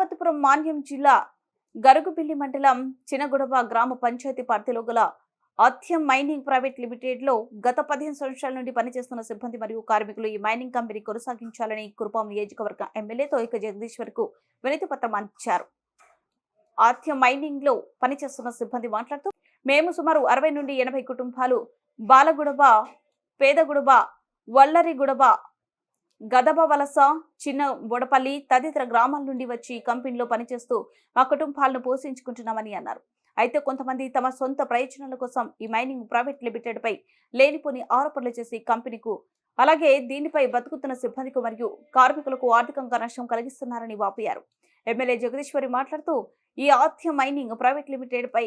పార్వతీపురం మాన్యం జిల్లా గరుగుబిల్లి మండలం చినగుడబ గ్రామ పంచాయతీ పరిధిలో గల ఆథ్యం మైనింగ్ ప్రైవేట్ లిమిటెడ్ లో గత 15 సంవత్సరాల నుండి పనిచేస్తున్న సిబ్బంది మరియు కార్మికులు ఈ మైనింగ్ కంపెనీ కొనసాగించాలని కురుపాం నియోజకవర్గ ఎమ్మెల్యే తోయిక జగదీశ్వర్ కు వినతి పత్రం అందించారు. ఆథ్యం మైనింగ్ లో పనిచేస్తున్న సిబ్బంది మాట్లాడుతూ మేము సుమారు 60 నుండి 80 కుటుంబాలు బాలగుడబ, పేదగుడబ, వల్లరిగుడబ, గదబ వలస, చిన్న బొడపల్లి తదితర గ్రామాల నుండి వచ్చి కంపెనీలో పనిచేస్తూ మా కుటుంబాలను పోషించుకుంటున్నామని అన్నారు. అయితే కొంతమంది తమ సొంత ప్రయోజనాల కోసం ఈ మైనింగ్ ప్రైవేట్ లిమిటెడ్ పై లేనిపోని ఆరోపణలు చేసి కంపెనీకు అలాగే దీనిపై బతుకుతున్న సిబ్బందికి మరియు కార్మికులకు ఆర్థికంగా నష్టం కలిగిస్తున్నారని వాపోయారు. ఎమ్మెల్యే జగదీశ్వరి మాట్లాడుతూ ఈ ఆథ్యం మైనింగ్ ప్రైవేట్ లిమిటెడ్ పై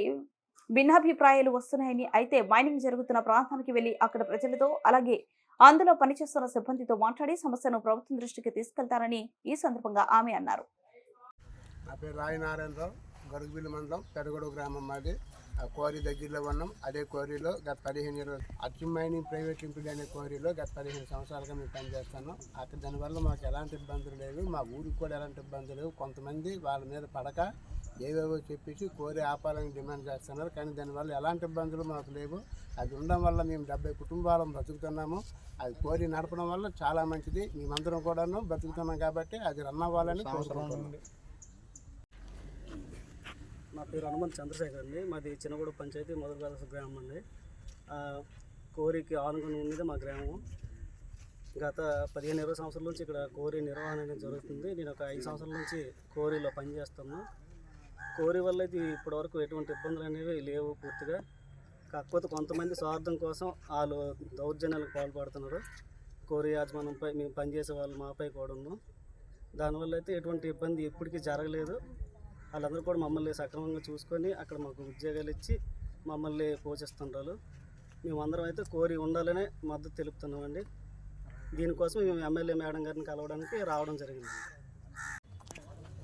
భిన్నాభిప్రాయాలు వస్తున్నాయని, అయితే మైనింగ్ జరుగుతున్న ప్రాంతానికి వెళ్లి అక్కడ ప్రజలతో అలాగే అందులో పనిచేస్తున్న సిబ్బందితో మాట్లాడి సమస్యను ప్రభుత్వం దృష్టికి తీసుకెళ్తారని ఈ సందర్భంగా ఆమె అన్నారు. నా పేరు రాయనారాయణరావు, గరుగుబిల్లి మండలం పెరగొడ గ్రామం మాది. ఆ క్వారీ దగ్గరలో ఉన్నాం. అదే క్వారీలో గత 15 ఆథ్యం మైనింగ్ ప్రైవేట్ లిమిటెడ్ అనే క్వారీలో గత 15 సంవత్సరాలుగా మేము పనిచేస్తాను. అక్కడ దానివల్ల మాకు ఎలాంటి ఇబ్బందులు లేవు, మా ఊరికి కూడా ఎలాంటి ఇబ్బందులు లేవు. కొంతమంది వాళ్ళ మీద పడక ఏవేవో చెప్పేసి కోరి ఆపాలని డిమాండ్ చేస్తున్నారు, కానీ దానివల్ల ఎలాంటి ఇబ్బందులు మాకు లేవు. అది ఉండడం వల్ల మేము 70 కుటుంబాలను బతుకుతున్నాము. అది కోరి నడపడం వల్ల చాలా మంచిది. మేమందరం కూడాను బతుకుతున్నాం కాబట్టి అది రన్ అవ్వాలని కోరుకుంటున్నాం. నా పేరు హనుమంత్ చంద్రశేఖర్ అండి. మాది చిన్నగూడ పంచాయతీ మొదటి గ్రామం అండి. కోరికి ఆనుకుని ఉన్నది మా గ్రామం. గత 15-20 సంవత్సరాల నుంచి ఇక్కడ కోరి నిర్వహణ అనేది జరుగుతుంది. నేను ఒక 5 సంవత్సరాల నుంచి కోరిలో పనిచేస్తాను. కోరి వల్ల ఇది ఇప్పటివరకు ఎటువంటి ఇబ్బందులు అనేవి లేవు పూర్తిగా. కాకపోతే కొంతమంది స్వార్థం కోసం వాళ్ళు దౌర్జన్యాలకు పాల్పడుతున్నారు. కోరి యాజమాన్యంపై మేము పనిచేసే వాళ్ళు మాపై కూడా ఉన్నాం. దానివల్ల అయితే ఎటువంటి ఇబ్బంది ఇప్పటికీ జరగలేదు. వాళ్ళందరూ కూడా మమ్మల్ని సక్రమంగా చూసుకొని అక్కడ మాకు ఉద్యోగాలు ఇచ్చి మమ్మల్ని పోషిస్తుంటారు. మేమందరం అయితే కోరి ఉండాలనే మద్దతు తెలుపుతున్నామండి. దీనికోసం మేము ఎమ్మెల్యే మేడం గారిని కలవడానికి రావడం జరిగింది.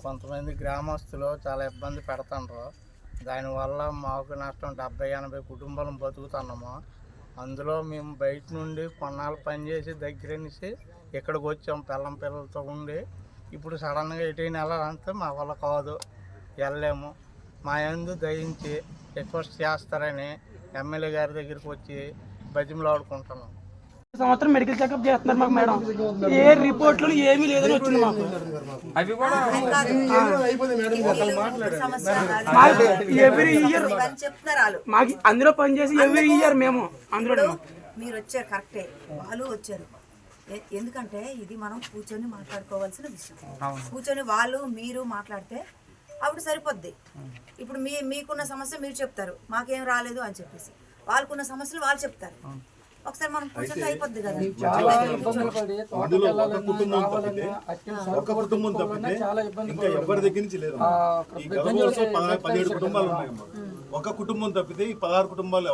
కొంతమంది గ్రామస్తులు చాలా ఇబ్బంది పెడుతున్నారు. దానివల్ల మాకు నష్టం 70-80 కుటుంబాలను బతుకుతున్నాము. అందులో మేము బయట నుండి కొన్నాళ్ళు పనిచేసి దగ్గర నుంచి ఇక్కడికి వచ్చాం పిల్లలతో ఉండి. ఇప్పుడు సడన్గా ఎటైనా వెళ్ళాలంటే మా వల్ల కాదు, వెళ్ళలేము. మా యందు దయించి రిక్వెస్ట్ చేస్తారని ఎమ్మెల్యే గారి దగ్గరికి వచ్చి బతిమలాడుకుంటున్నాం. సంవత్సరం మెడికల్ చెకప్ చేస్తున్నారు మాకు మేడం. ఏ రిపోర్ట్లు ఏమీ లేదని వచ్చింది మాకు. ఎవ్రీ ఇయర్ మాకు అందులో పనిచేసి ఎవ్రీ ఇయర్ మేము అందులో మీరు వచ్చారు కరెక్టే, వాళ్ళు వచ్చారు. ఎందుకంటే ఇది మనం కూర్చొని మాట్లాడుకోవాల్సిన విషయం. కూర్చొని వాళ్ళు మీరు మాట్లాడితే అప్పుడు సరిపోద్ది. ఇప్పుడు మీకున్న సమస్య మీరు చెప్తారు, మాకేం రాలేదు అని చెప్పేసి. వాళ్ళకున్న సమస్యలు వాళ్ళు చెప్తారు. ఒకసారి మనం కూర్చొని అయిపోద్ది కదా. ఒక కుటుంబం తప్పితే ఇంకా ఎవరి దగ్గర నుంచి లేదు. ఈ 17 కుటుంబాలు ఉన్నాయమ్మా. ఒక కుటుంబం తప్పితే ఈ 16 కుటుంబాలు